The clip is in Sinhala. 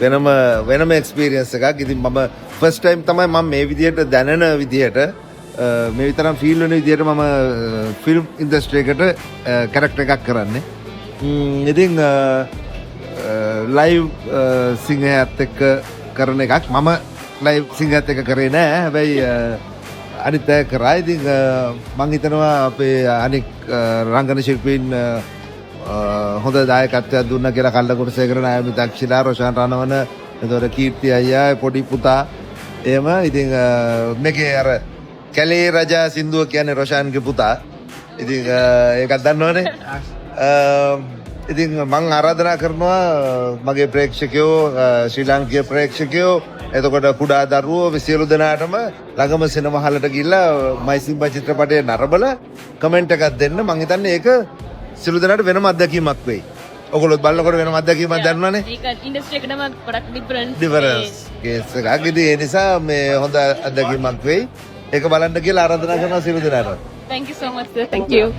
වෙනම එක්ස්පීරියන්ස් එකක්. ඉතින් මම ෆස්ට් ටයිම් තමයි මම මේ විදියට දැනෙන විදියට මේ විතරම් ෆීල් වෙන විදියට මම ෆිල්ම් ඉන්ඩස්ට්‍රි එකට කැරක්ටර් එකක් කරන්නේ. ඉතින් ලයිව් සිංහයත් එක්ක කරන එකක් මම ලයිව් සිංහයත් එක්ක කරේ නෑ. හැබැයි අනිත් අය කරා. ඉතින් මං හිතනවා අපේ අනික් රංගන ශිල්පීන් හොඳ දායකත්වයක් දුන්නා කියලා කල්ලකුණසේකර නායක දක්ෂිලා රොෂාන් රණවන එතකොට කීර්ති අයියා පොඩි පුතා එහෙම. ඉතින් මේකේ අර කැලේ රජා සින්දුව කියන්නේ රොෂාන්ගේ පුතා. ඉතින් ඒකක් දන්නවනේ. ඉතින් මං ආරාධනා කරනවා මගේ ප්‍රේක්ෂකයෝ ශ්‍රී ලාංකීය ප්‍රේක්ෂකයෝ එතකොට කුඩා දරුවෝ සියලු දෙනාටම ළඟම සිනමා හලට ගිහිල්ලා මයිසිම්බා චිත්‍රපටයේ නරඹලා කමෙන්ට් එකක් දෙන්න. මං හිතන්නේ ඒක සියලු දෙනාට වෙනම අත්දැකීමක් වෙයි. ඔයගොල්ලෝ බලනකොට වෙනම අත්දැකීමක් දැනනවනේ. ඒක ඉන්ඩස්ට්‍රි එකටම ගොඩක් ඩිෆරන්ස් කේස් එකක්. ඉතින් ඒ නිසා මේ හොඳ අත්දැකීමක් වෙයි. ඒක බලන්න කියලා ආරාධනා කරනවා සියලු දෙනාට. Thank you so much sir. Thank you.